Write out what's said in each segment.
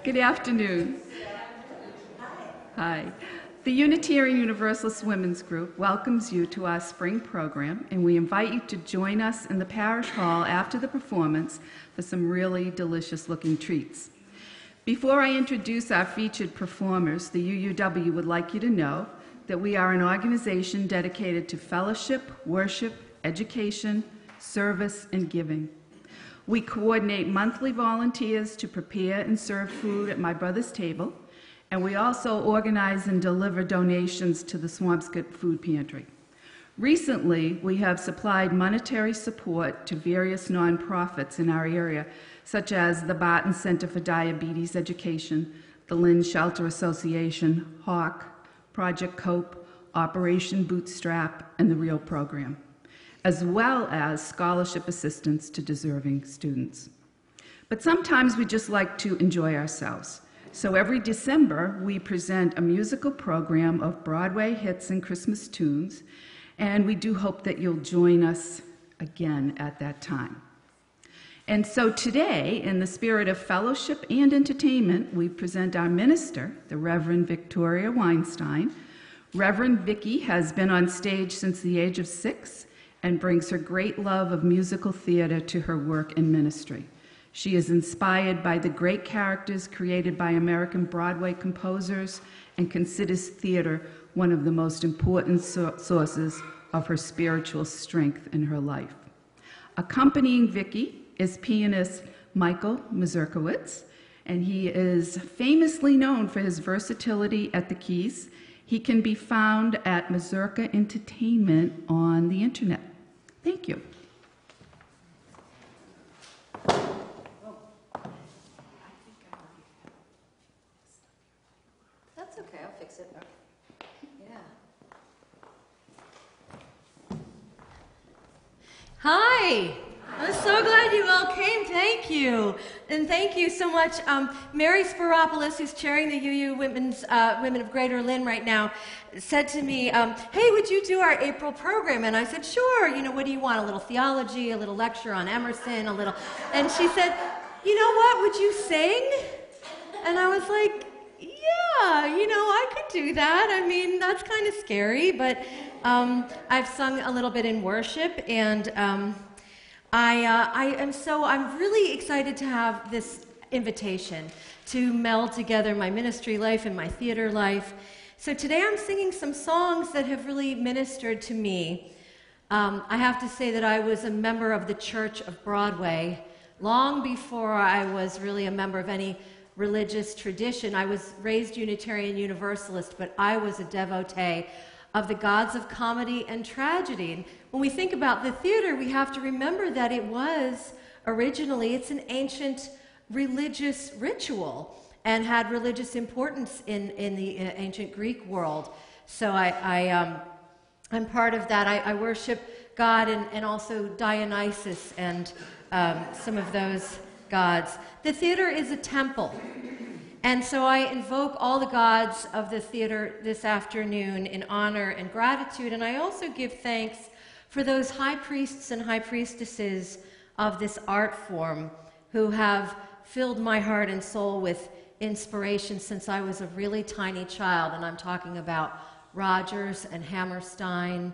Good afternoon. Hi. The Unitarian Universalist Women's Group welcomes you to our spring program, and we invite you to join us in the parish hall after the performance for some really delicious-looking treats. Before I introduce our featured performers, the UUW would like you to know that we are an organization dedicated to fellowship, worship, education, service, and giving. We coordinate monthly volunteers to prepare and serve food at My Brother's Table, and we also organize and deliver donations to the Swampscott Food Pantry. Recently, we have supplied monetary support to various nonprofits in our area, such as the Barton Center for Diabetes Education, the Lynn Shelter Association, HAWK, Project COPE, Operation Bootstrap, and the REAL program, as well as scholarship assistance to deserving students. But sometimes we just like to enjoy ourselves. So every December, we present a musical program of Broadway hits and Christmas tunes, and we do hope that you'll join us again at that time. And so today, in the spirit of fellowship and entertainment, we present our minister, the Reverend Victoria Weinstein. Reverend Vicky has been on stage since the age of 6 and brings her great love of musical theater to her work and ministry. She is inspired by the great characters created by American Broadway composers and considers theater one of the most important sources of her spiritual strength in her life. Accompanying Vicky is pianist Michael Mazurkiewicz, and he is famously known for his versatility at the keys. He can be found at Mazurka Entertainment on the internet. Thank you. That's okay, I'll fix it. Yeah. Hi! I'm so glad you all came. Thank you. And thank you so much. Mary Spiropoulos, who's chairing the UU Women of Greater Lynn right now, said to me, hey, would you do our April program? And I said, sure. You know, what do you want? A little theology, a little lecture on Emerson, a little... And she said, you know what? Would you sing? And I was like, yeah, you know, I could do that. I mean, that's kind of scary, but I've sung a little bit in worship, and... I'm really excited to have this invitation to meld together my ministry life and my theater life. So today I'm singing some songs that have really ministered to me. I have to say that I was a member of the Church of Broadway long before I was really a member of any religious tradition. I was raised Unitarian Universalist, but I was a devotee of the gods of comedy and tragedy. And when we think about the theater, we have to remember that it was originally, it's an ancient religious ritual and had religious importance in the ancient Greek world. So I'm part of that. I worship God and also Dionysus and some of those gods. The theater is a temple. And so I invoke all the gods of the theater this afternoon in honor and gratitude, and I also give thanks for those high priests and high priestesses of this art form who have filled my heart and soul with inspiration since I was a really tiny child, and I'm talking about Rogers and Hammerstein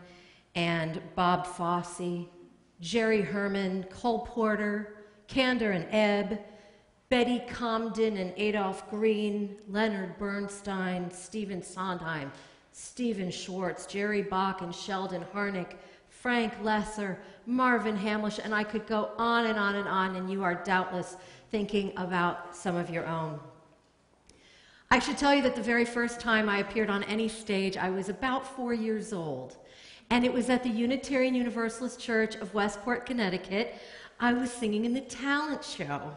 and Bob Fosse, Jerry Herman, Cole Porter, Kander and Ebb, Betty Comden and Adolph Green, Leonard Bernstein, Stephen Sondheim, Stephen Schwartz, Jerry Bach and Sheldon Harnick, Frank Lesser, Marvin Hamlish, and I could go on and on and on, and you are doubtless thinking about some of your own. I should tell you that the very first time I appeared on any stage, I was about 4 years old, and it was at the Unitarian Universalist Church of Westport, Connecticut. I was singing in the talent show.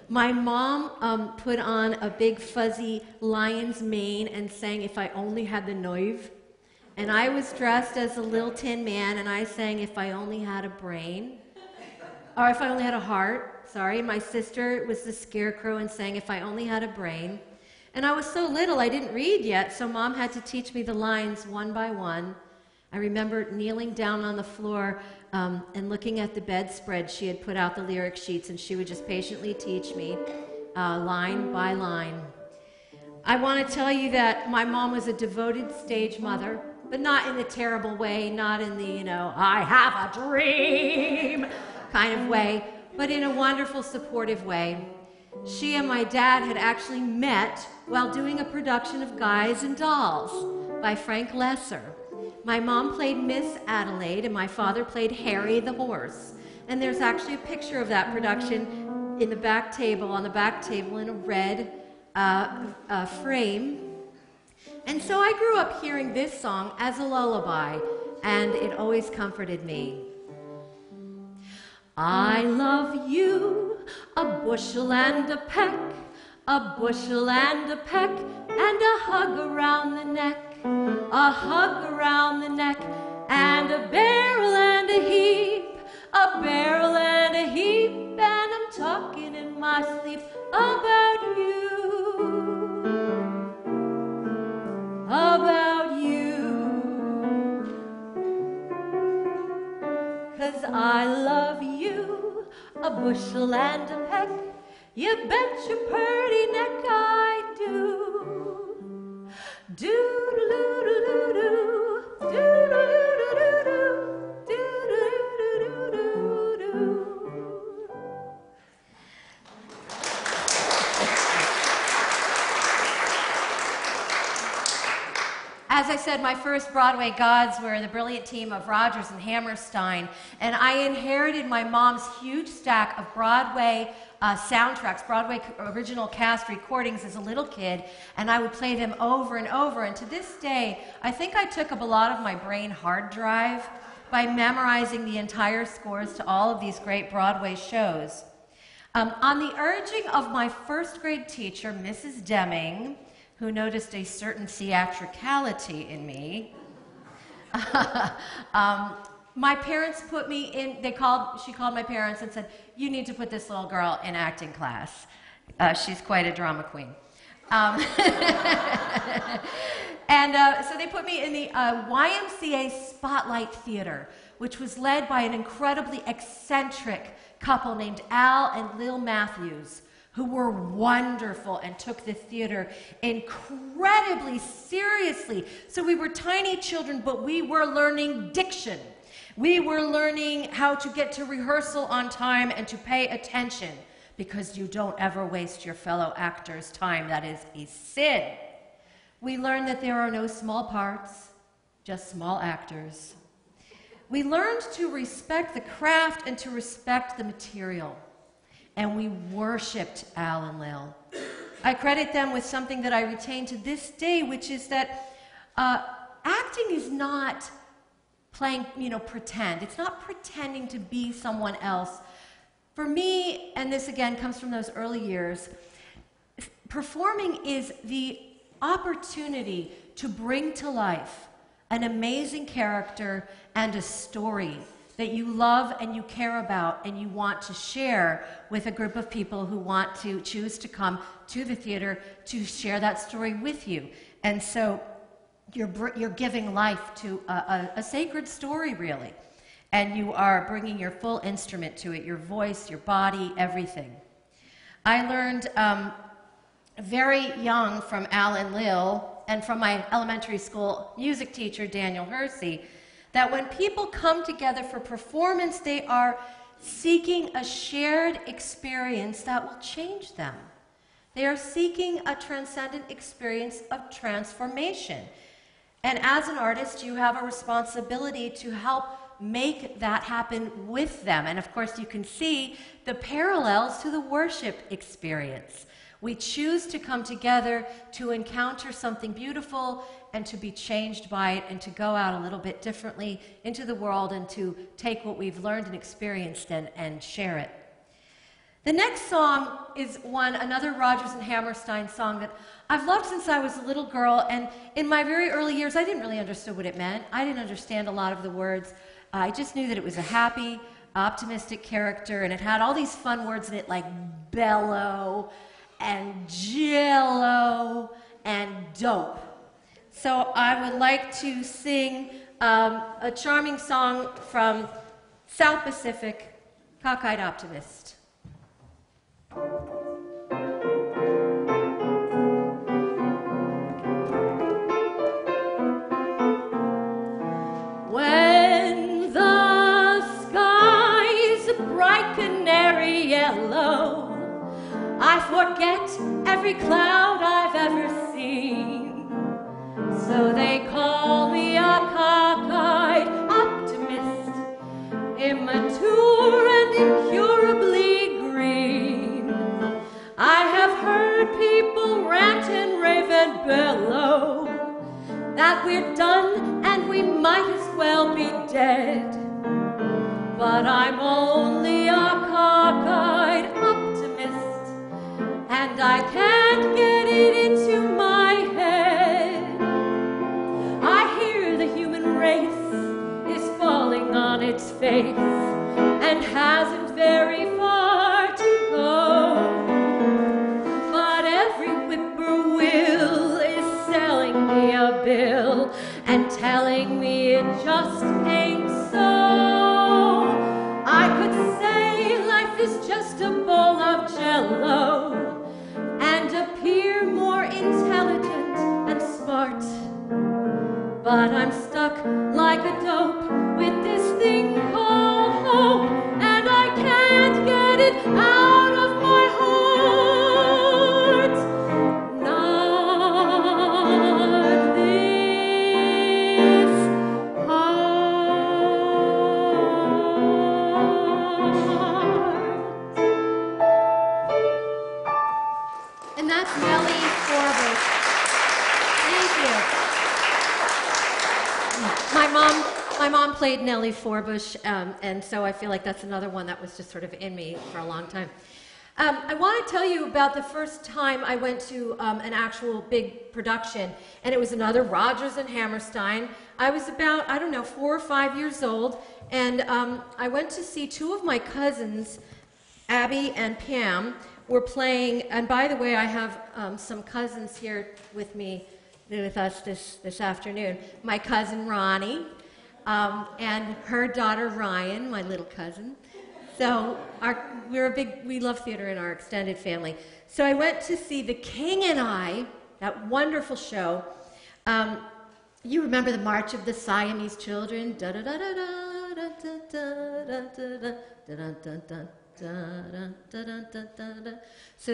My mom put on a big fuzzy lion's mane and sang If I Only Had the Knife. And I was dressed as a little tin man, and I sang If I Only Had a Brain. Or If I Only Had a Heart, sorry. My sister was the scarecrow and sang If I Only Had a Brain. And I was so little, I didn't read yet, so Mom had to teach me the lines one by one. I remember kneeling down on the floor and looking at the bedspread. She had put out the lyric sheets, and she would just patiently teach me. line by line. I want to tell you that my mom was a devoted stage mother, but not in the terrible way, not in the, I have a dream kind of way, but in a wonderful, supportive way. She and my dad had actually met while doing a production of Guys and Dolls by Frank Lesser. My mom played Miss Adelaide, and my father played Harry the horse. And there's actually a picture of that production in the back table, on the back table in a red frame. And so I grew up hearing this song as a lullaby, and it always comforted me. I love you, a bushel and a peck, a bushel and a peck, and a hug around the neck, a hug around the neck, and a barrel and a heap, a barrel and a heap, and I'm talking in my sleep about you, about you, 'cause I love you, a bushel and a peck, you bet your pretty neck I do. Do-do-do-do-do, do-do-do-do-do, do-do-do-do-do-do. As I said, my first Broadway gods were the brilliant team of Rodgers and Hammerstein, and I inherited my mom's huge stack of Broadway soundtracks, Broadway original cast recordings as a little kid, and I would play them over and over. And to this day, I think I took up a lot of my brain hard drive by memorizing the entire scores to all of these great Broadway shows. On the urging of my first grade teacher, Mrs. Deming, who noticed a certain theatricality in me, my parents put me in, she called my parents and said, you need to put this little girl in acting class. She's quite a drama queen. So they put me in the YMCA Spotlight Theater, which was led by an incredibly eccentric couple named Al and Lil Matthews, who were wonderful and took the theater incredibly seriously. So we were tiny children, but we were learning diction. We were learning how to get to rehearsal on time and to pay attention, because you don't ever waste your fellow actors' time. That is a sin. We learned that there are no small parts, just small actors. We learned to respect the craft and to respect the material. And we worshipped Al and Lil. I credit them with something that I retain to this day, which is that acting is not playing, pretend. It's not pretending to be someone else. For me, and this again comes from those early years, performing is the opportunity to bring to life an amazing character and a story that you love and you care about and you want to share with a group of people who want to choose to come to the theater to share that story with you. And so you're giving life to a sacred story, really. And you are bringing your full instrument to it, your voice, your body, everything. I learned very young from Al and Lil and from my elementary school music teacher, Daniel Hersey, that when people come together for performance, they are seeking a shared experience that will change them. They are seeking a transcendent experience of transformation. And as an artist, you have a responsibility to help make that happen with them. And of course, you can see the parallels to the worship experience. We choose to come together to encounter something beautiful and to be changed by it and to go out a little bit differently into the world and to take what we've learned and experienced and share it. The next song is another Rodgers and Hammerstein song that I've loved since I was a little girl, and in my very early years I didn't really understand what it meant. I didn't understand a lot of the words. I just knew that it was a happy, optimistic character, and it had all these fun words in it like bellow and jello and dope. So I would like to sing a charming song from South Pacific, Cockeyed Optimist. Jello. I forget every cloud I've ever seen. So they call me a cockeyed optimist, immature and incurably green. I have heard people rant and rave and bellow that we're done and we might as well be dead. But I'm only a cockeyed optimist, and I can't get it into my head. I hear the human race is falling on its face and hasn't very far to go. But every whippoorwill is selling me a bill and telling me it just ain't so. I could say life is just a bowl of Jello and appear more intelligent and smart. But I'm stuck like a dope with this thing called hope, and I can't get it out of my heart. Not this heart. And that's Nellie Forbush. Thank you. My mom played Nellie Forbush, and so I feel like that's another one that was just sort of in me for a long time. I want to tell you about the first time I went to an actual big production, and it was another Rodgers and Hammerstein. I was about, 4 or 5 years old, and I went to see two of my cousins, Abby and Pam, were playing, and by the way, I have some cousins here with us this afternoon. My cousin Ronnie, and her daughter Ryan, my little cousin. So we love theater in our extended family. So I went to see The King and I, that wonderful show. You remember the March of the Siamese Children? Da da da da da da da da da da da. So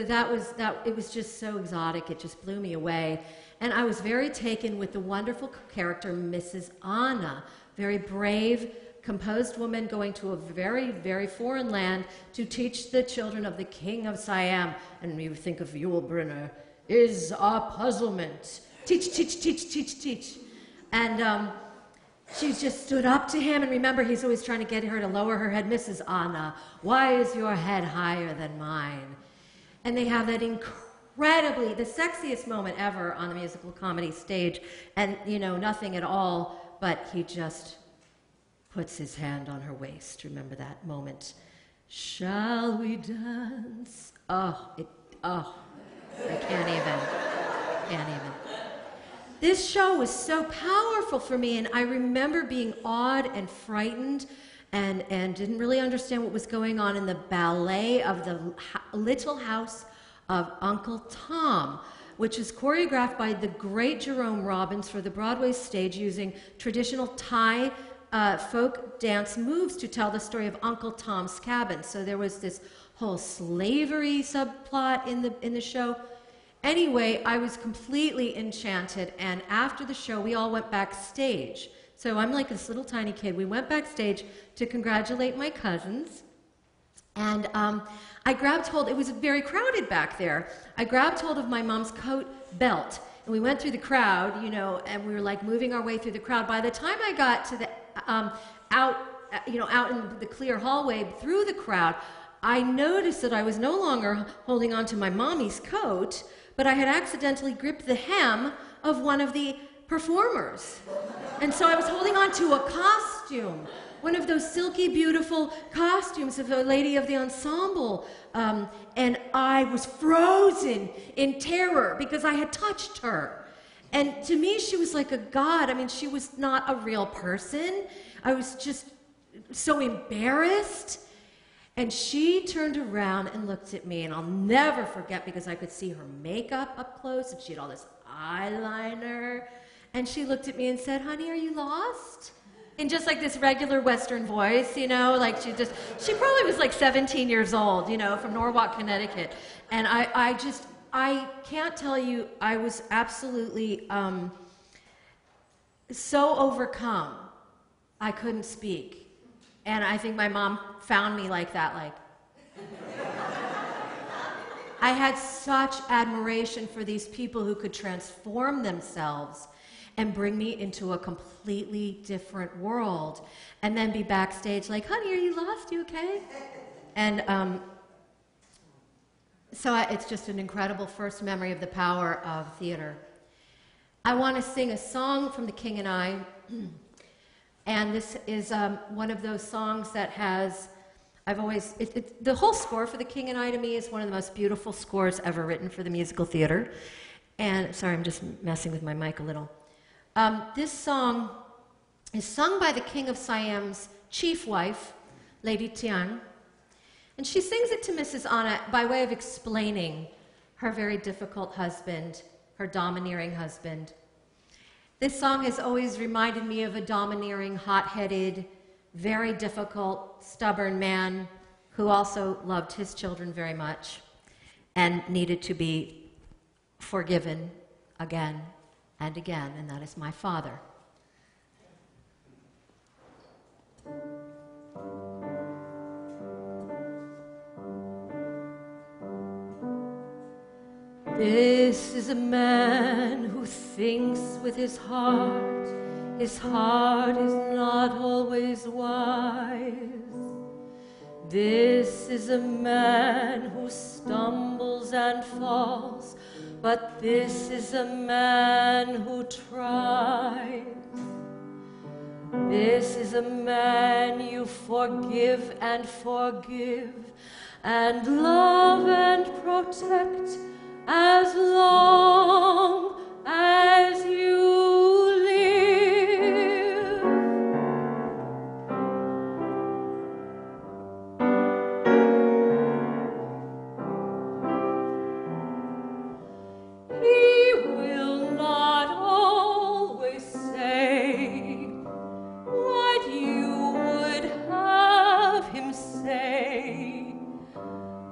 it was just so exotic, it just blew me away. And I was very taken with the wonderful character, Mrs. Anna, very brave, composed woman going to a very, very foreign land to teach the children of the King of Siam. And you think of Yulbrunner, is a puzzlement. Teach, teach, teach, teach, teach. And she just stood up to him, and remember, he's always trying to get her to lower her head. Mrs. Anna, why is your head higher than mine? And they have that incredibly, the sexiest moment ever on a musical comedy stage, and, nothing at all, but he just puts his hand on her waist. Remember that moment? Shall we dance? I can't even. This show was so powerful for me, and I remember being awed and frightened and didn't really understand what was going on in the ballet of the Little House of Uncle Tom, which is choreographed by the great Jerome Robbins for the Broadway stage using traditional Thai folk dance moves to tell the story of Uncle Tom's Cabin. So there was this whole slavery subplot in the show. Anyway, I was completely enchanted, and after the show, we all went backstage. So I'm like this little tiny kid. We went backstage to congratulate my cousins, and I grabbed hold. It was very crowded back there. I grabbed hold of my mom's coat belt, and we went through the crowd, and we were like moving our way through the crowd. By the time I got to the out in the clear hallway through the crowd, I noticed that I was no longer holding on to my mommy's coat, but I had accidentally gripped the hem of one of the performers. And so I was holding on to a costume, one of those silky, beautiful costumes of a lady of the ensemble. And I was frozen in terror because I had touched her. And to me, she was like a god. I mean, she was not a real person. I was just so embarrassed. And she turned around and looked at me, and I'll never forget because I could see her makeup up close, and she had all this eyeliner. And she looked at me and said, "Honey, are you lost?" in just like this regular Western voice, you know, like she probably was like 17 years old, you know, from Norwalk, Connecticut. And I can't tell you, I was absolutely so overcome, I couldn't speak. And I think my mom found me like that, like. I had such admiration for these people who could transform themselves and bring me into a completely different world, and then be backstage like, honey, are you lost? You okay? And so it's just an incredible first memory of the power of theater. I want to sing a song from The King and I, and this is one of those songs that has, the whole score for The King and I to me is one of the most beautiful scores ever written for the musical theater. And sorry, I'm just messing with my mic a little. This song is sung by the King of Siam's chief wife, Lady Tiang, and she sings it to Mrs. Anna by way of explaining her very difficult husband, her domineering husband. This song has always reminded me of a domineering, hot-headed, very difficult, stubborn man who also loved his children very much and needed to be forgiven again and again, and that is my father. This is a man who thinks with his heart. His heart is not always wise. This is a man who stumbles and falls, but this is a man who tries. This is a man you forgive and forgive, and love and protect as long as you live. He will not always say what you would have him say,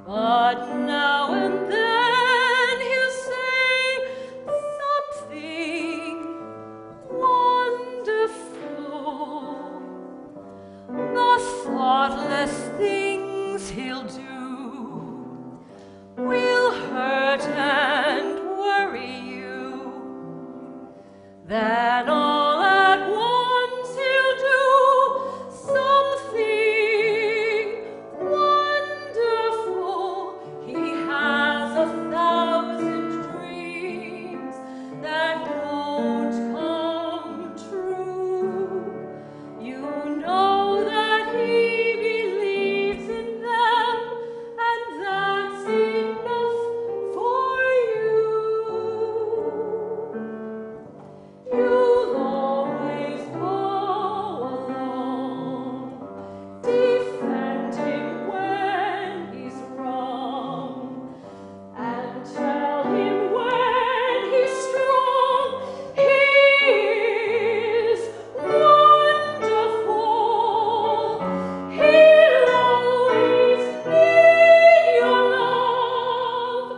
but now and then he'll say something wonderful. The thoughtless things he'll do will hurt and worry you. Then all at once he'll do something wonderful. He has 1,000 dreams that don't come true. You know that he believes in them, and that's enough for you. You'll always go along, defend him when he's wrong, and tell him when he's strong. He is wonderful. He'll always need your love,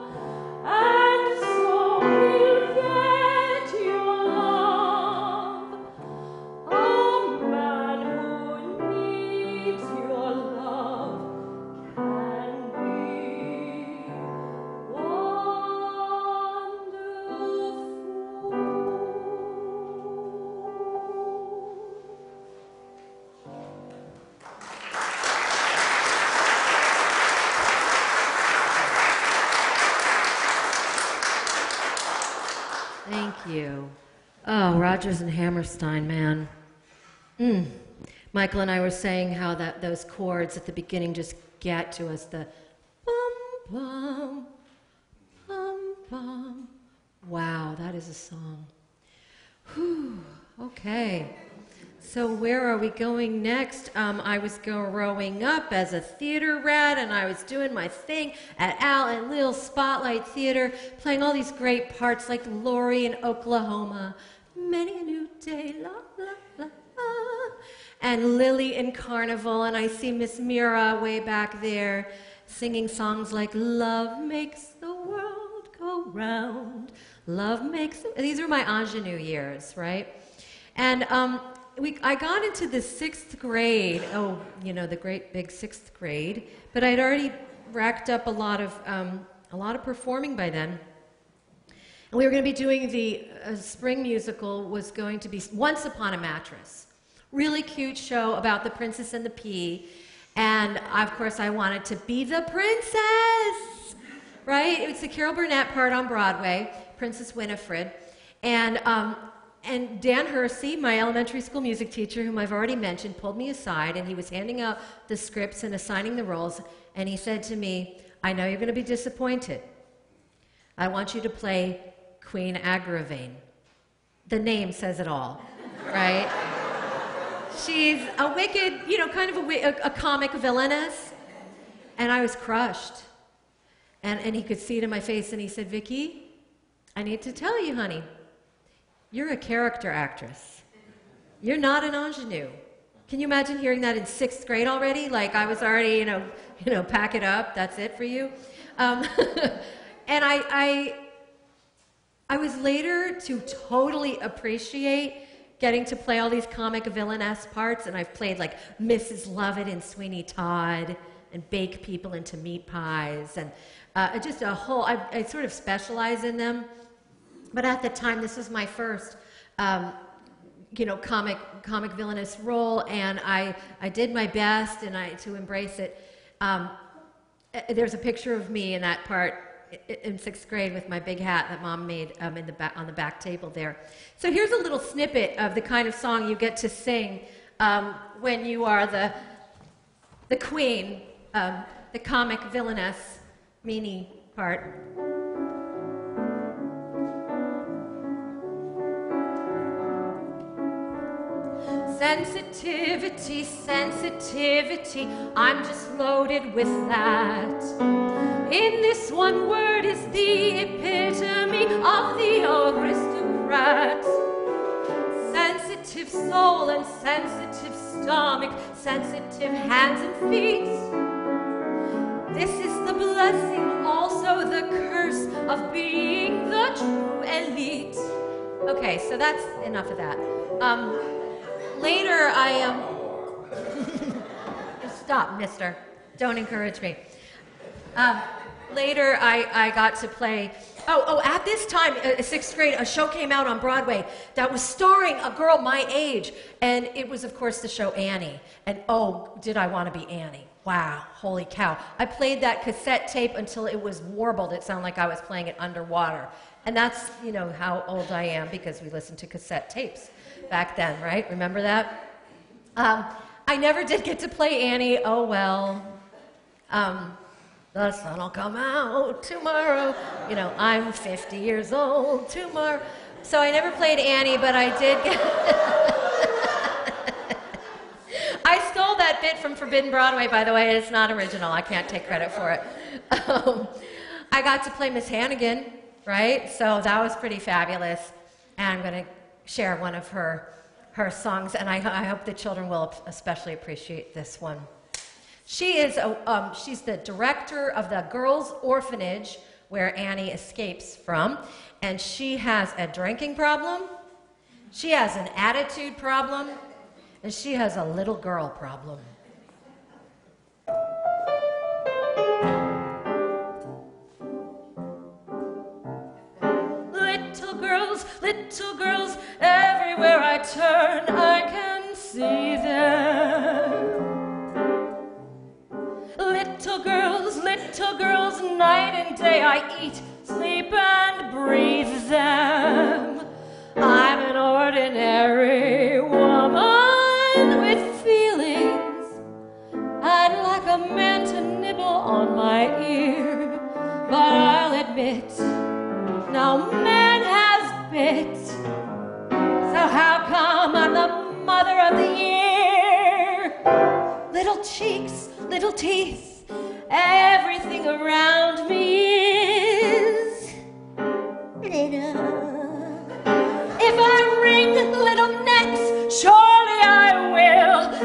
and so he'll get your love. A man who needs your love can be wonderful. Thank you. Oh, Rodgers and Hammerstein, man. Michael and I were saying how those chords at the beginning just get to us, the bum, bum, bum, bum. Wow, that is a song. Whew, okay. So where are we going next? I was growing up as a theater rat, and I was doing my thing at Al and Lil Spotlight Theater, playing all these great parts like Lori in Oklahoma. Many a new day, la, la, la, la. and Lily in Carnival, and I see Miss Mira way back there singing songs like Love Makes the World Go Round, Love Makes... These are my ingenue years, right? And I got into the 6th grade, the great big 6th grade, but I'd already racked up a lot of performing by then. And we were going to be doing the spring musical was going to be Once Upon a Mattress. Really cute show about the Princess and the Pea. And, of course, I wanted to be the princess, right? It's the Carol Burnett part on Broadway, Princess Winifred. And Dan Hersey, my elementary school music teacher, whom I've already mentioned, pulled me aside, and he was handing out the scripts and assigning the roles. And he said to me, I know you're going to be disappointed. I want you to play Queen Agravain. The name says it all, right? She's a wicked, kind of a comic villainess. And I was crushed. And he could see it in my face, and he said, Vicki, I need to tell you, honey, you're a character actress. You're not an ingenue. Can you imagine hearing that in 6th grade already? Like I was already, pack it up, that's it for you. And I was later to totally appreciate getting to play all these comic villainess parts, and I've played like Mrs. Lovett in Sweeney Todd, and bake people into meat pies, and just a whole, I sort of specialize in them. But at the time, this was my first, comic villainous role, and I did my best to embrace it. There's a picture of me in that part in 6th grade with my big hat that Mom made on the back table there. So here's a little snippet of the kind of song you get to sing when you are the queen, the comic villainess, meanie part. Sensitivity, sensitivity, I'm just loaded with that. In this one word is the epitome of the aristocrat. Sensitive soul and sensitive stomach, sensitive hands and feet. This is the blessing, also the curse of being the true elite. Okay, so that's enough of that. Later, Stop, mister. Don't encourage me. Later, I got to play... at this time, 6th grade, a show came out on Broadway that was starring a girl my age. And it was, of course, the show Annie. And did I want to be Annie. Wow, holy cow. I played that cassette tape until it was warbled. It sounded like I was playing it underwater. And that's, how old I am, because we listened to cassette tapes back then, right? Remember that? I never did get to play Annie. Oh, well. The sun will come out tomorrow. I'm 50 years old tomorrow. So I never played Annie, but I did get... I stole that bit from Forbidden Broadway, by the way. It's not original. I can't take credit for it. I got to play Miss Hannigan, right? So that was pretty fabulous. And I'm going to share one of her songs, and I hope the children will especially appreciate this one. She's the director of the girls' orphanage where Annie escapes from, and she has a drinking problem, she has an attitude problem, and she has a little girl problem. Little girls, everywhere I turn, I can see them. Little girls, night and day I eat, sleep and breathe them. I'm an ordinary woman with feelings. I'd like a man to nibble on my ear, but I'll admit, no man has bit. So how come I'm the mother of the year? Little cheeks, little teeth, everything around me is little. If I wring little necks, surely I will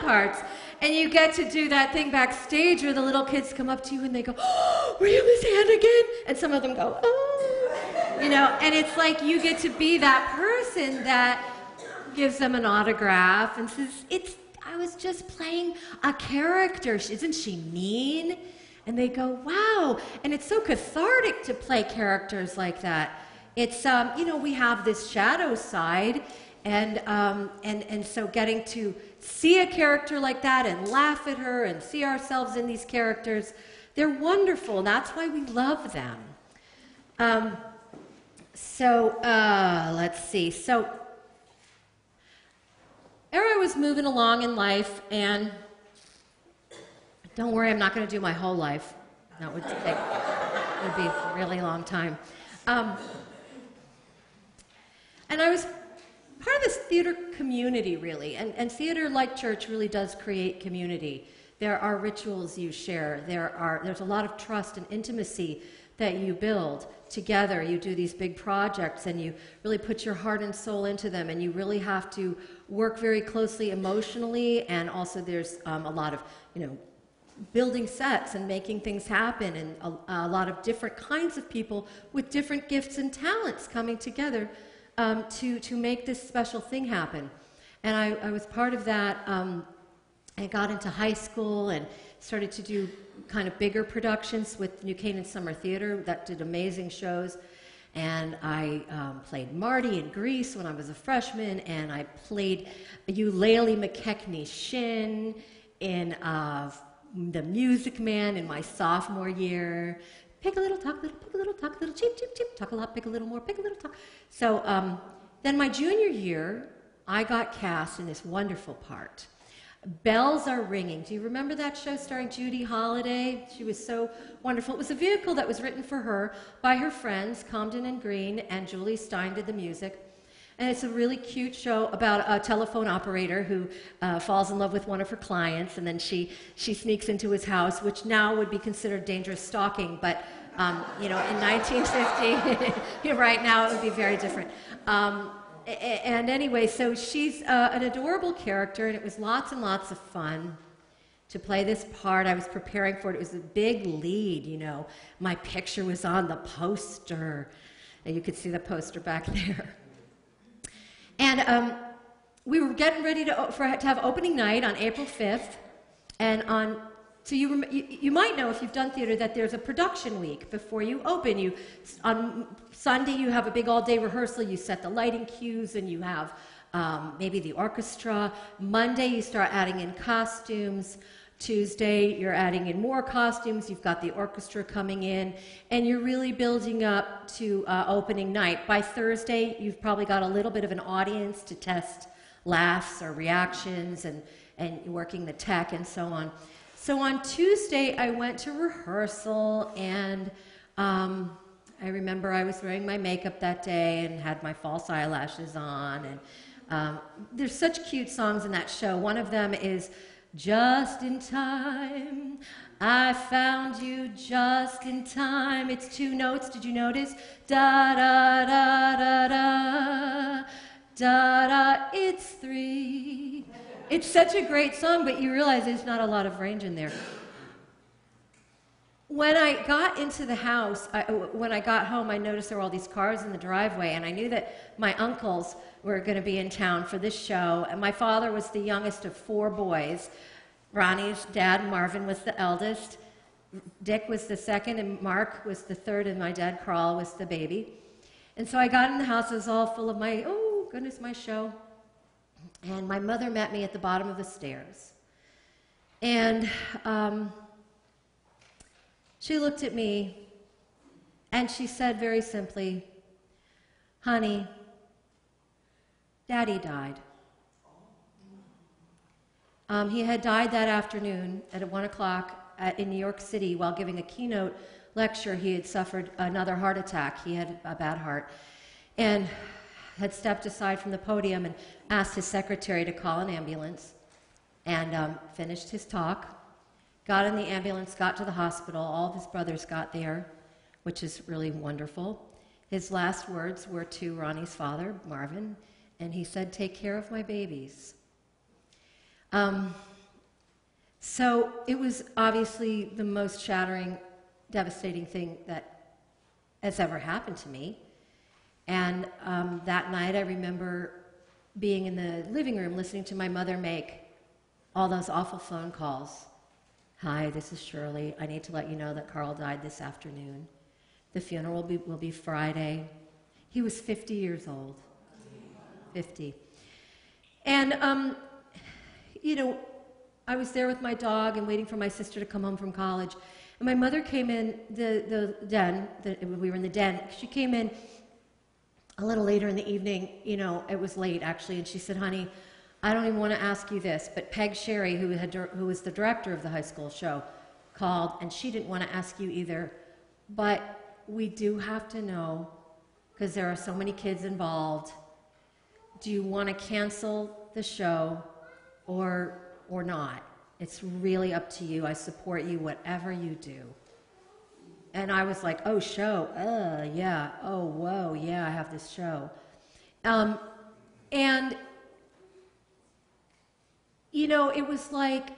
parts. And you get to do that thing backstage where the little kids come up to you and they go, "Oh, were you Miss Hand again?" And some of them go, "Oh." You know, and it's like you get to be that person that gives them an autograph and says, I was just playing a character. Isn't she mean? And they go, "Wow." And it's so cathartic to play characters like that. It's, you know, we have this shadow side, and so getting to see a character like that and laugh at her and see ourselves in these characters, they're wonderful. That's why we love them. Let's see. So, I was moving along in life, and don't worry, I'm not going to do my whole life. That would be a really long time. And I was part of this theater community, really, and theater, like church, really does create community. There are rituals you share. There's a lot of trust and intimacy that you build together. You do these big projects, and you really put your heart and soul into them, and you really have to work very closely emotionally, and also there's a lot of, you know, building sets and making things happen, and a lot of different kinds of people with different gifts and talents coming together to make this special thing happen. And I was part of that. I got into high school and started to do kind of bigger productions with New Canaan Summer Theater that did amazing shows. And I played Marty in Grease when I was a freshman, and I played Eulalie McKechnie's Shin in The Music Man in my sophomore year. Pick a little, talk a little, pick a little, talk a little, cheep, cheep, cheep, talk a lot, pick a little more, pick a little, talk. So then my junior year, I got cast in this wonderful part. Bells Are Ringing. Do you remember that show starring Judy Holliday? She was so wonderful. It was a vehicle that was written for her by her friends, Comden and Green, and Julie Stein did the music. And it's a really cute show about a telephone operator who falls in love with one of her clients, and then she sneaks into his house, which now would be considered dangerous stalking, but you know, in 1950, right now it would be very different. And anyway, so she's an adorable character, and it was lots and lots of fun to play this part. I was preparing for it. It was a big lead, you know. My picture was on the poster, and you could see the poster back there. And we were getting ready to have opening night on April 5th, and so you might know if you've done theater that there's a production week before you open. On Sunday you have a big all-day rehearsal. You set the lighting cues, and you have maybe the orchestra. Monday you start adding in costumes. Tuesday you're adding in more costumes. You've got the orchestra coming in, and you're really building up to opening night. By Thursday you've probably got a little bit of an audience to test laughs or reactions, and working the tech and so on. So on Tuesday, I went to rehearsal, and I remember I was wearing my makeup that day and had my false eyelashes on. And there's such cute songs in that show. One of them is "Just in Time, I Found You Just in Time." It's 2 notes. Did you notice? Da da da da da da da. It's 3. It's such a great song, but you realize there's not a lot of range in there. When I got into the house, when I got home, I noticed there were all these cars in the driveway, and I knew that my uncles were going to be in town for this show. And my father was the youngest of 4 boys. Ronnie's dad, Marvin, was the eldest. Dick was the second, and Mark was the third, and my dad, Carl, was the baby. And so I got in the house. It was all full of my, oh, goodness, my show. And my mother met me at the bottom of the stairs. And she looked at me, and she said very simply, "Honey, Daddy died." He had died that afternoon at 1 o'clock in New York City while giving a keynote lecture. He had suffered another heart attack. He had a bad heart. And had stepped aside from the podium and asked his secretary to call an ambulance, and finished his talk, got in the ambulance, got to the hospital. All of his brothers got there, which is really wonderful. His last words were to Ronnie's father, Marvin, and he said, "Take care of my babies." So it was obviously the most shattering, devastating thing that has ever happened to me. And that night I remember being in the living room listening to my mother make all those awful phone calls. Hi, this is Shirley. I need to let you know that Carl died this afternoon. The funeral will be Friday. He was 50 years old. 50. And, you know, I was there with my dog and waiting for my sister to come home from college. And my mother came in the den. We were in the den. She came in a little later in the evening. You know, it was late, actually. And she said, honey, I don't even want to ask you this, but Peg Sherry, who was the director of the high school show, called, and she didn't want to ask you either. But we do have to know, because there are so many kids involved, do you want to cancel the show or not? It's really up to you. I support you, whatever you do. And I was like, oh, show, yeah, oh, whoa, yeah, I have this show. And, you know, it was like,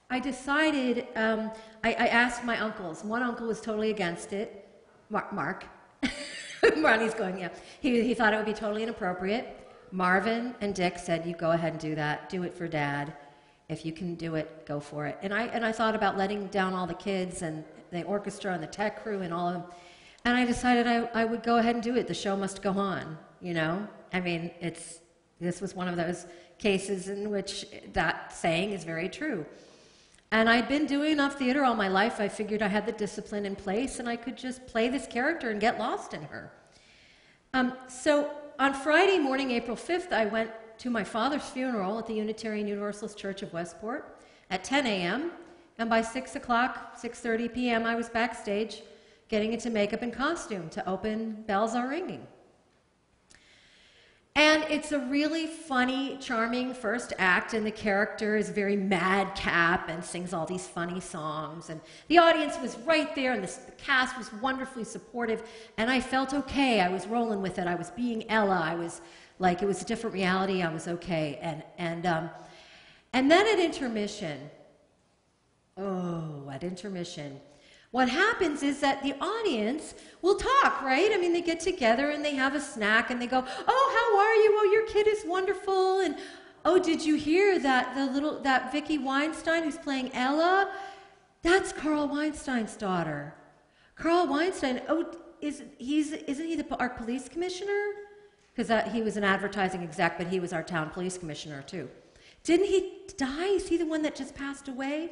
I decided, I asked my uncles. One uncle was totally against it, Mark. Ronnie's going, yeah. He thought it would be totally inappropriate. Marvin and Dick said, you go ahead and do that. Do it for Dad. If you can do it, go for it. And I thought about letting down all the kids and the orchestra and the tech crew and all of them. And I decided I would go ahead and do it. The show must go on, you know? I mean, this was one of those cases in which that saying is very true. And I'd been doing enough theater all my life. I figured I had the discipline in place and I could just play this character and get lost in her. So on Friday morning, April 5th, I went to my father's funeral at the Unitarian Universalist Church of Westport at 10 a.m. And by 6 o'clock, 6:30 p.m., I was backstage getting into makeup and costume to open Bells Are Ringing. And it's a really funny, charming first act, and the character is very madcap and sings all these funny songs. And the audience was right there, and the cast was wonderfully supportive, and I felt okay. I was rolling with it. I was being Ella. I was like, it was a different reality. I was okay. And then at intermission, what happens is that the audience will talk, right? I mean, they get together and they have a snack and they go, oh, how are you? Oh, your kid is wonderful. And, oh, did you hear that that Vicky Weinstein who's playing Ella? That's Carl Weinstein's daughter. Carl Weinstein, oh, isn't he our police commissioner? Because he was an advertising exec, but he was our town police commissioner too. Didn't he die? Is he the one that just passed away?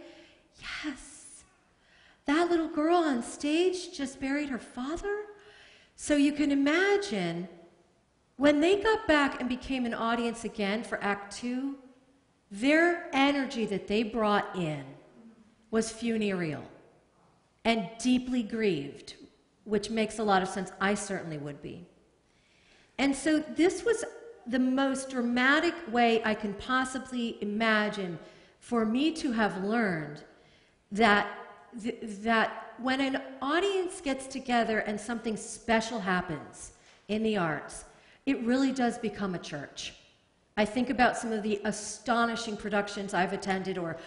Yes. That little girl on stage just buried her father. So you can imagine when they got back and became an audience again for Act 2, their energy that they brought in was funereal and deeply grieved, which makes a lot of sense. I certainly would be. And so this was the most dramatic way I can possibly imagine for me to have learned that when an audience gets together and something special happens in the arts, it really does become a church. I think about some of the astonishing productions I've attended or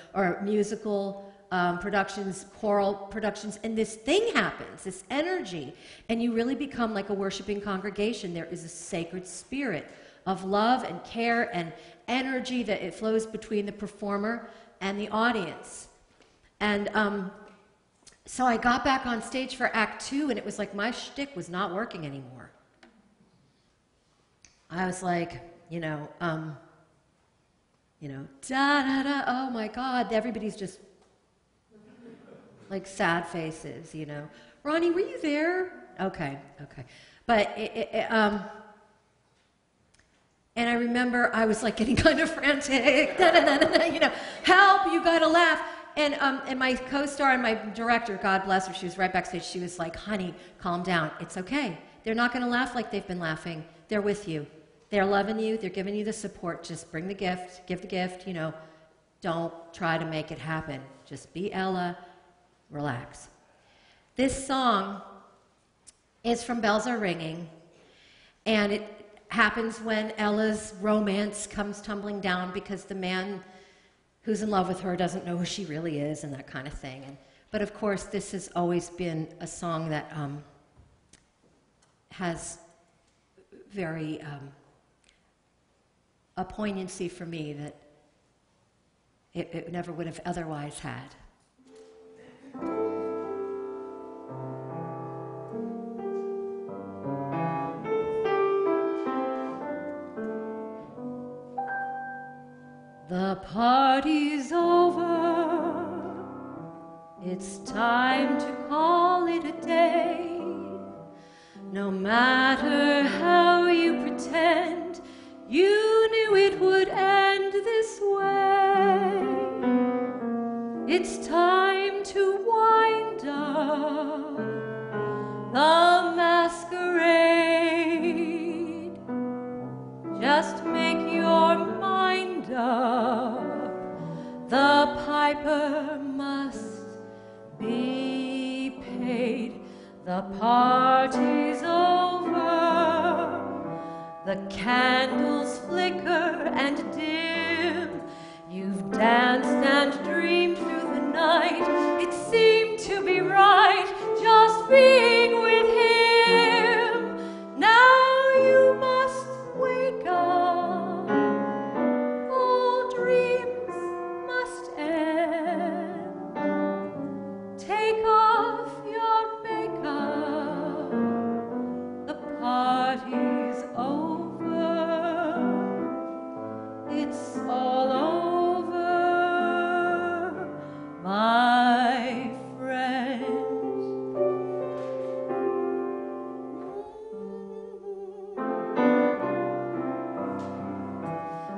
musical productions, choral productions, and this thing happens, this energy, and you really become like a worshiping congregation. There is a sacred spirit of love and care and energy that it flows between the performer and the audience. And so I got back on stage for Act 2, and it was like my shtick was not working anymore. I was like, da da da, oh my God, everybody's just like sad faces, Ronnie, were you there? Okay. But and I remember I was like getting kind of frantic, help, you gotta laugh. And my co-star and my director, God bless her, she was right backstage. She was like, honey, calm down. It's okay. They're not going to laugh like they've been laughing. They're with you. They're loving you. They're giving you the support. Just bring the gift. Give the gift. Don't try to make it happen. Just be Ella. Relax. This song is from Bells Are Ringing, and it happens when Ella's romance comes tumbling down because the man who's in love with her doesn't know who she really is and that kind of thing. But of course, this has always been a song that has very a poignancy for me that it never would have otherwise had. The party's over, it's time to call it a day. No matter how you pretend, you knew it would end this way. It's time to wind up the masquerade. Just make your mind up, the piper must be paid. The party's over, the candles flicker and dim. You've danced and dreamed through the night. It seemed to be right just being with him. Now you must wake up. All dreams must end. Take off your makeup. The party's over. It's all over, my friend.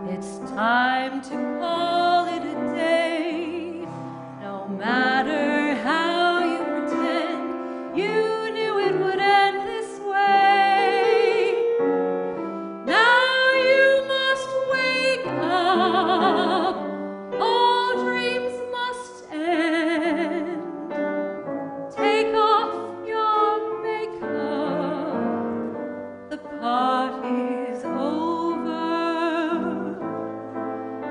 It's time to call it a day. No matter how you pretend, you knew it would end this way. Now you must wake up. All dreams must end. Take off your makeup. The party's over.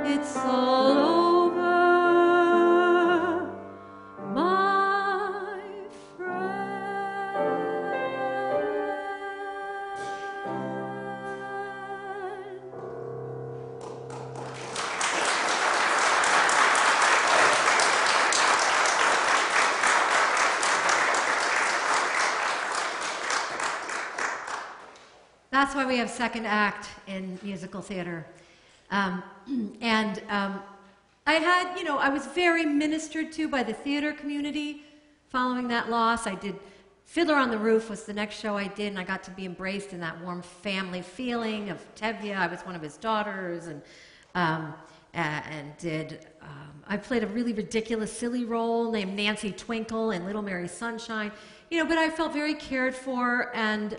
It's all over, my friend. That's why we have second act in musical theater. I was very ministered to by the theater community following that loss. I did Fiddler on the Roof was the next show I did, and I got to be embraced in that warm family feeling of Tevye. I was one of his daughters, I played a really ridiculous, silly role named Nancy Twinkle in Little Mary Sunshine. But I felt very cared for and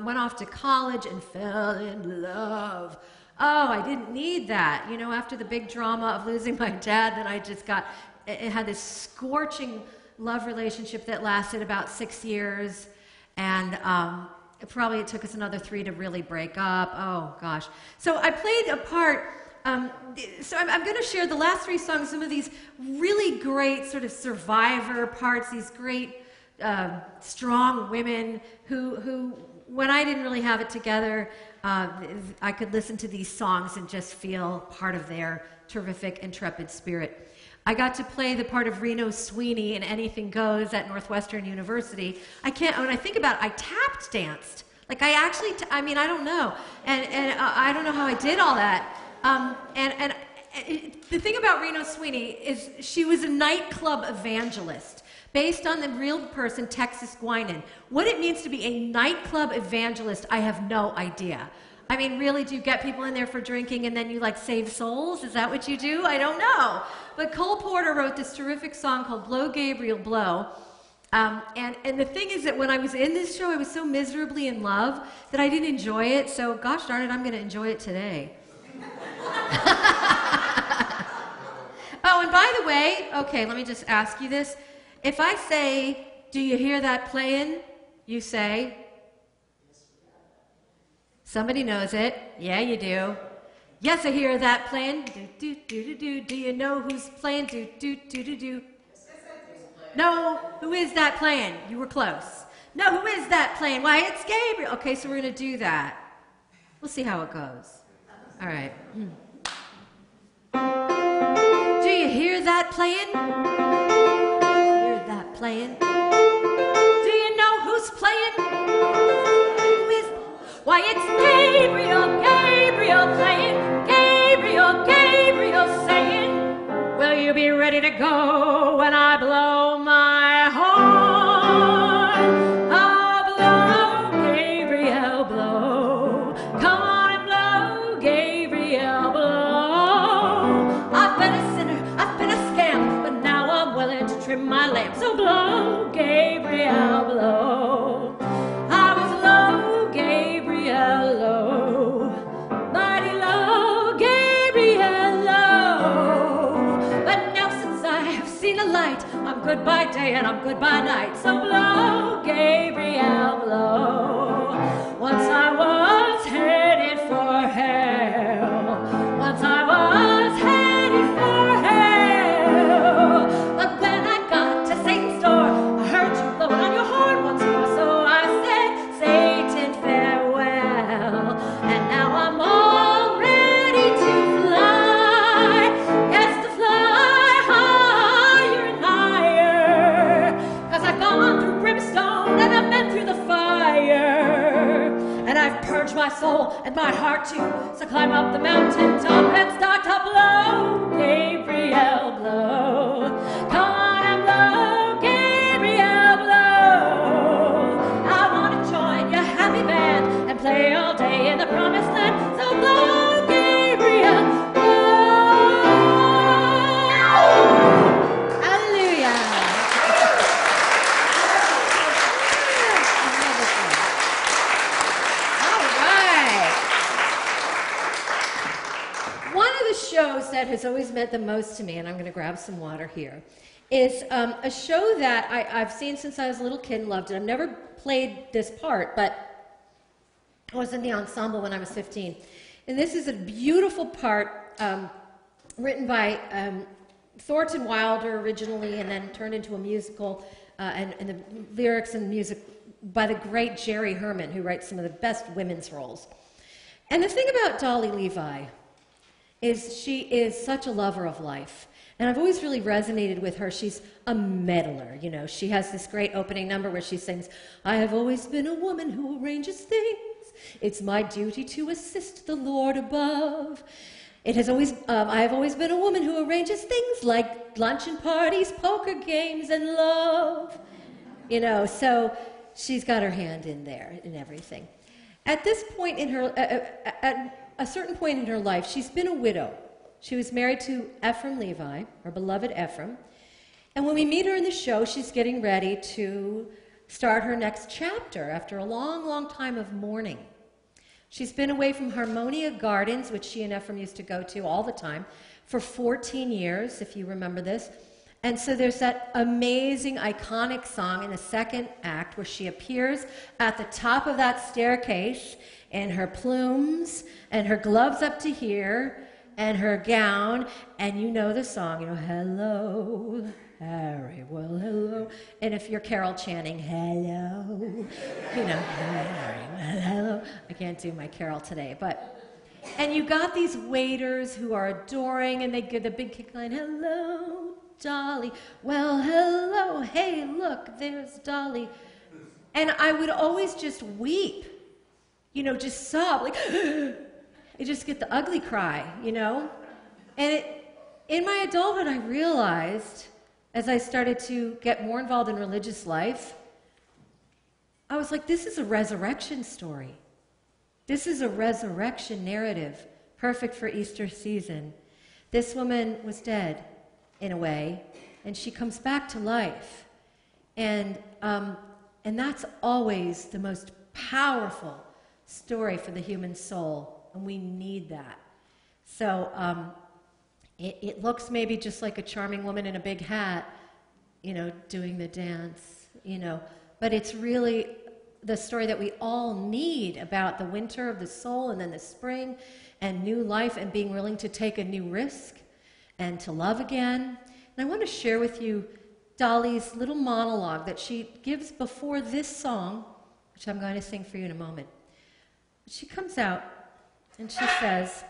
went off to college and fell in love. Oh, I didn't need that. After the big drama of losing my dad, then I just it had this scorching love relationship that lasted about 6 years. And it took us another 3 to really break up. Oh, gosh. So I played a part. So I'm going to share the last 3 songs, some of these really great sort of survivor parts, these great strong women who, when I didn't really have it together, I could listen to these songs and just feel part of their terrific, intrepid spirit. I got to play the part of Reno Sweeney in Anything Goes at Northwestern University. When I think about it, I tap danced. Like I actually, I don't know. And I don't know how I did all that. The thing about Reno Sweeney is she was a nightclub evangelist based on the real person, Texas Guinan. What it means to be a nightclub evangelist, I have no idea. Really, do you get people in there for drinking and then you save souls? Is that what you do? I don't know. But Cole Porter wrote this terrific song called Blow Gabriel Blow. And the thing is that when I was in this show, I was so miserably in love that I didn't enjoy it. So gosh darn it, I'm going to enjoy it today. Oh, and by the way, okay, let me just ask you this. If I say, do you hear that playing? You say, somebody knows it. Yeah, you do. Yes, I hear that playing. Do, do, do, do, do. Do you know who's playing? Do, do, do, do, do. No, who is that playing? You were close. No, who is that playing? Why, it's Gabriel. Okay, so we're going to do that. We'll see how it goes. All right. Do you hear that playing? Hear that playing? Do you know who's playing? Who is? Why, it's Gabriel, Gabriel playing. Gabriel, Gabriel saying, will you be ready to go when I blow my horn? Oh, blow, Gabriel, blow. Come on and blow, Gabriel, blow. I've been a sinner, I've been a scamp, but now I'm willing to trim my lamp. So blow, Gabriel, blow. I was low, Gabriel, low. Mighty low, Gabriel, low. But now since I have seen the light, I'm good by day and I'm good by night. So blow, Gabriel, blow. Once I was headed for hell. Once I was headed for hell. But when I got to Satan's door, I heard you blowing on your horn once more. So I said, Satan, farewell. And now I'm all ready to fly. Yes, to fly higher and higher. 'Cause I've gone through brimstone and I've been through the fire. And I've purged my soul and my heart too. So climb up the mountain top and start to blow, Gabriel, blow. Come on and blow, Gabriel, blow. I want to join your happy band and play all day in the promised land. So blow, Gabriel, blow. Hallelujah. All right. One of the shows that has always meant the most to me, and I'm going to grab some water here, is a show that I've seen since I was a little kid and loved it. I've never played this part, but I was in the ensemble when I was 15. And this is a beautiful part written by Thornton Wilder originally and then turned into a musical, and the lyrics and music by the great Jerry Herman, who writes some of the best women's roles. And the thing about Dolly Levi is she is such a lover of life. And I've always really resonated with her. She's a meddler, you know. She has this great opening number where she sings, I have always been a woman who arranges things. It's my duty to assist the Lord above. I have always been a woman who arranges things like luncheon parties, poker games, and love. You know, so she's got her hand in there and everything. At this point in her, at a certain point in her life, she's been a widow. She was married to Ephraim Levi, her beloved Ephraim. And when we meet her in the show, she's getting ready to start her next chapter after a long, long time of mourning. She's been away from Harmonia Gardens, which she and Ephraim used to go to all the time, for 14 years, if you remember this. And so there's that amazing, iconic song in the second act where she appears at the top of that staircase in her plumes and her gloves up to here and her gown, and you know the song, you know, hello, Harry, well, hello. And if you're Carol chanting, hello, you know, Harry, well, hello. I can't do my Carol today, but, and you got these waiters who are adoring, and they give the big kick line, hello, Dolly, well, hello, hey, look, there's Dolly. And I would always just weep, you know, just sob, like, you just get the ugly cry, you know? And in my adulthood, I realized, as I started to get more involved in religious life, I was like, this is a resurrection story. This is a resurrection narrative, perfect for Easter season. This woman was dead, in a way, and she comes back to life. And that's always the most powerful story for the human soul. And we need that. So it looks maybe just like a charming woman in a big hat, you know, doing the dance, you know. But it's really the story that we all need about the winter of the soul and then the spring and new life and being willing to take a new risk and to love again. And I want to share with you Dolly's little monologue that she gives before this song, which I'm going to sing for you in a moment. She comes out and she says,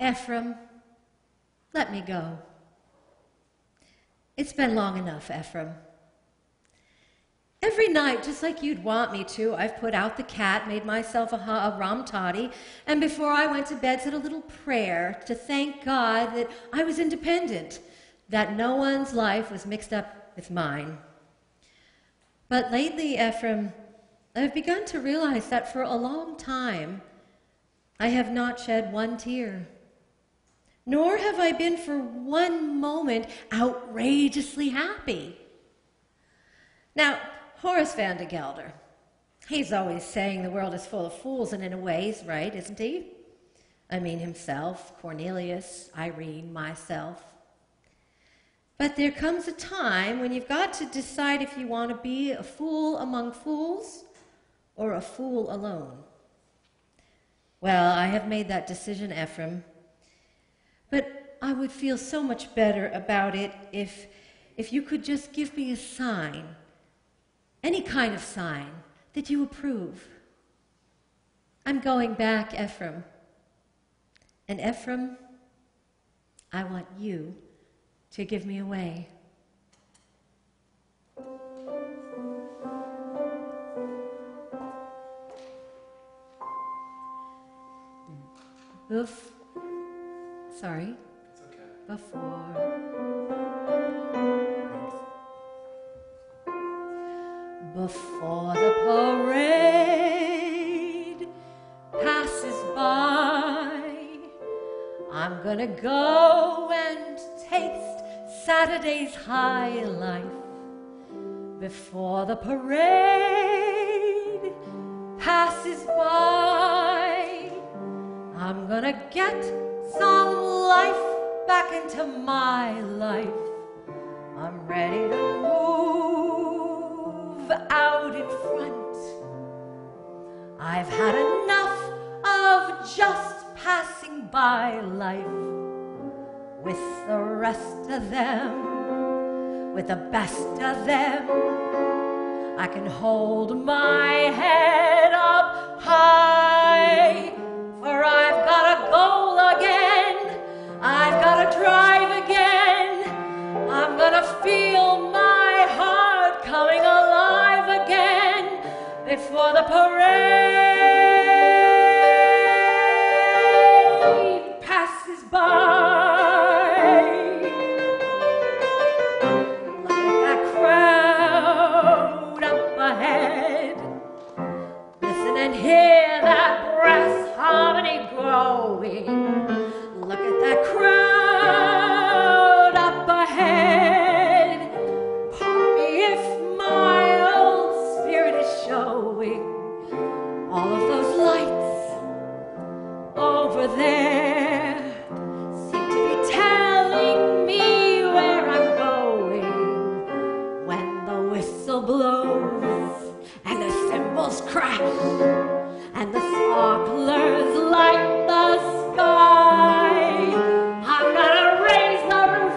Ephraim, let me go. It's been long enough, Ephraim. Every night, just like you'd want me to, I've put out the cat, made myself a rum toddy, and before I went to bed said a little prayer to thank God that I was independent, that no one's life was mixed up with mine. But lately, Ephraim, I've begun to realize that for a long time, I have not shed one tear. Nor have I been for one moment outrageously happy. Now, Horace Van de Gelder, he's always saying the world is full of fools, and in a way he's right, isn't he? I mean himself, Cornelius, Irene, myself. But there comes a time when you've got to decide if you want to be a fool among fools or a fool alone. Well, I have made that decision, Ephraim. But I would feel so much better about it if you could just give me a sign, any kind of sign, that you approve. I'm going back, Ephraim. And Ephraim, I want you to give me away. Sorry. It's okay. Before the parade passes by, I'm gonna go and taste Saturday's high life. Before the parade passes by, I'm gonna get some life back into my life. I'm ready to move out in front. I've had enough of just passing by life with the rest of them, with the best of them. I can hold my head up high, for I've got a goal again. I've got to drive again. I'm gonna feel my heart coming alive again before the parade passes by. Look at that crowd up ahead. Listen and hear that brass harmony growing. Look at that crowd up ahead. Pardon me if my old spirit is showing. All of those lights over there seem to be telling me where I'm going. When the whistle blows and the cymbals crack and the sparklers light the sky, I'm gonna raise the roof,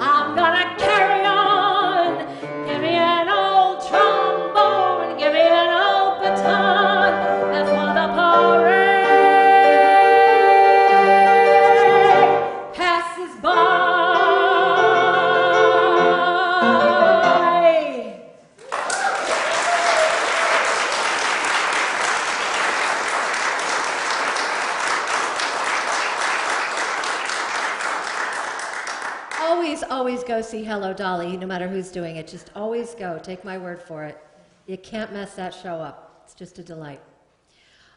I'm gonna carry on. Give me an old trombone, give me an old baton, before the parade passes by. Always go see Hello, Dolly, no matter who's doing it. Just always go. Take my word for it. You can't mess that show up. It's just a delight.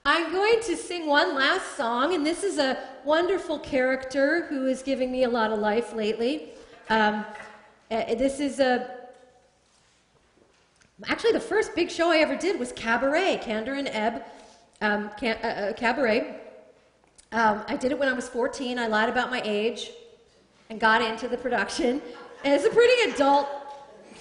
I'm going to sing one last song, and this is a wonderful character who is giving me a lot of life lately. This is actually the first big show I ever did was Cabaret, Candor and Ebb, Cabaret. I did it when I was 14. I lied about my age and got into the production. And it's a pretty adult,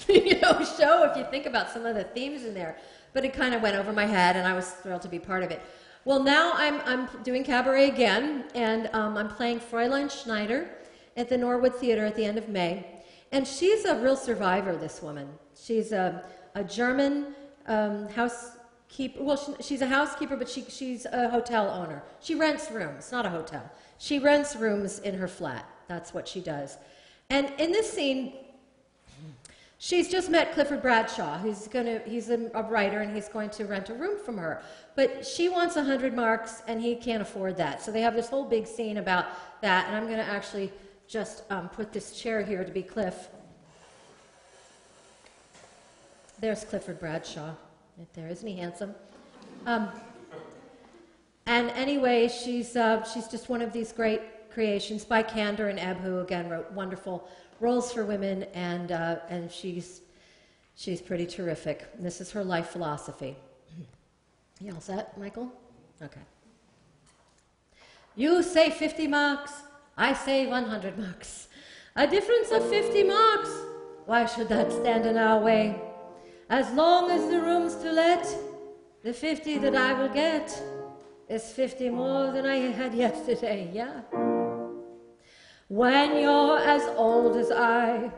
show if you think about some of the themes in there. But it kind of went over my head, and I was thrilled to be part of it. Well, now I'm doing cabaret again, and I'm playing Fräulein Schneider at the Norwood Theater at the end of May. And she's a real survivor, this woman. She's a German housekeeper. Well, she's a housekeeper, but she's a hotel owner. She rents rooms, not a hotel. She rents rooms in her flat. That's what she does. And in this scene, she's just met Clifford Bradshaw. He's a writer, and he's going to rent a room from her. But she wants 100 marks, and he can't afford that. So they have this whole big scene about that, and I'm going to actually just put this chair here to be Cliff. There's Clifford Bradshaw right there. Isn't he handsome? And anyway, she's just one of these great creations by Kander and Ebb, who again wrote wonderful roles for women, and she's pretty terrific. And this is her life philosophy. You all set, Michael? Okay. You say 50 marks, I say 100 marks. A difference of 50 marks. Why should that stand in our way? As long as the room's to let, the 50 that I will get is 50 more than I had yesterday, yeah? When you're as old as I,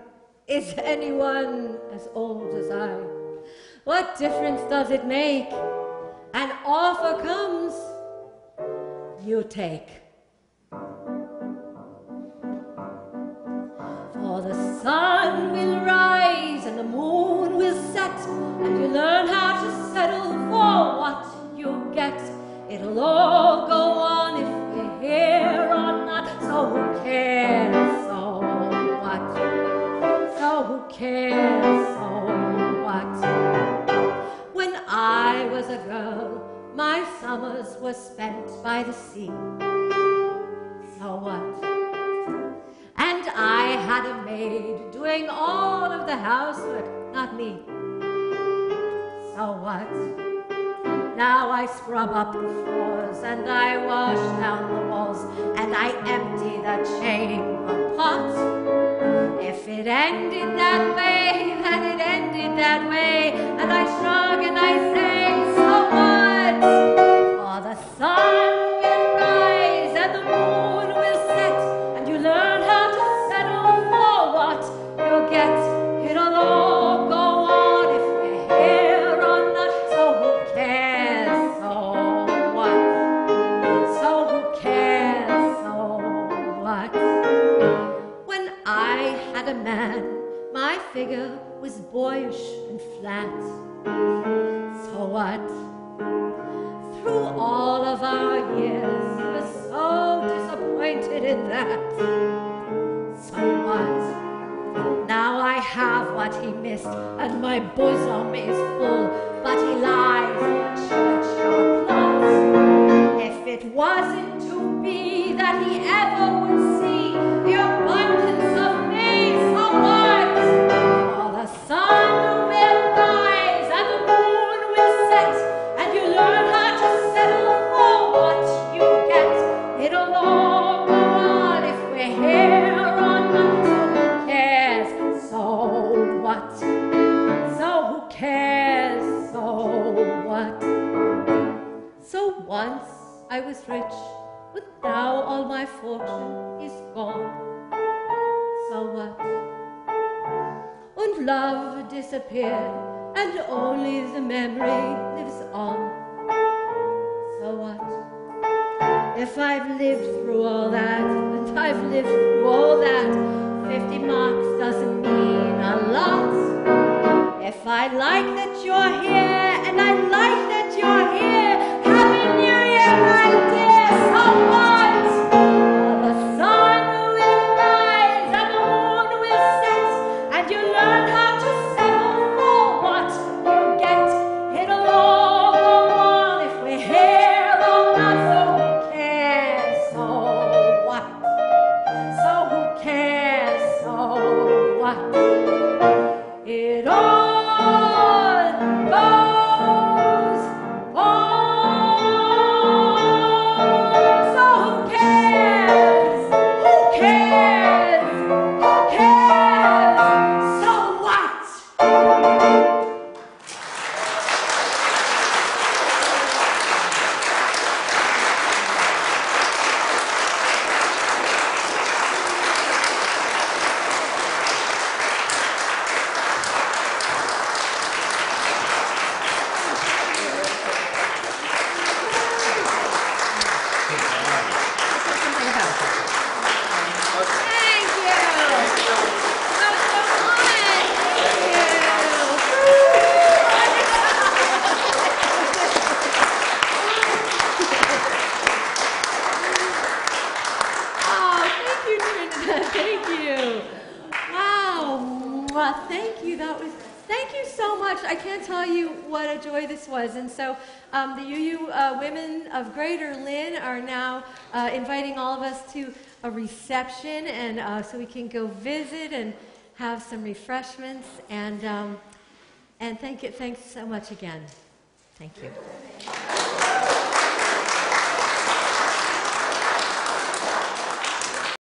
is anyone as old as I? What difference does it make? An offer comes, you take. For the sun will rise and the moon will set, and you learn how to settle for what you get. It'll all go on if we're here or not, so who cares, so what? So who cares, so what? When I was a girl, my summers were spent by the sea. So what? And I had a maid doing all of the housework, not me. So what? Now I scrub up the floors, and I wash down the walls, and I empty the chamber pot. If it ended that way, then it ended that way, and I shrug and I say, so what? For the sun will rise and the moon will set, and you learn how to settle for what you get. It'll all go on if we're here or not, so who cares, so what? So who cares, so what? When I had a man, my figure was boyish and flat. So what? Through all of our years, he was so disappointed in that. So what? Now I have what he missed, and my bosom is full, but he lies in a churchyard plot. If it wasn't to be that he ever would see the abundance of me, so what? For the sun will rise and the moon will set, and you learn how to settle for what you get. It'll all go on if we're here or not, so who cares, so what? So who cares, so what? So once I was rich, but now all my fortune is gone. So what? And love disappeared, and only the memory lives on. So what? If I've lived through all that, and I've lived through all that, 50 marks doesn't mean a lot. If I like that you're here, and I like that you're here, Happy New Year, my dear, so what? The sun will rise and the moon will set, and you learn how to settle for what you get. It'll all go on if we're here or not, so who cares, so what? So who cares, so what? It all goes on. Thank you. Wow. Mwah. Thank you. Thank you so much. I can't tell you what a joy this was. And so the UU women of Greater Lynn are now inviting all of us to a reception, and so we can go visit and have some refreshments. And thanks so much again. Thank you.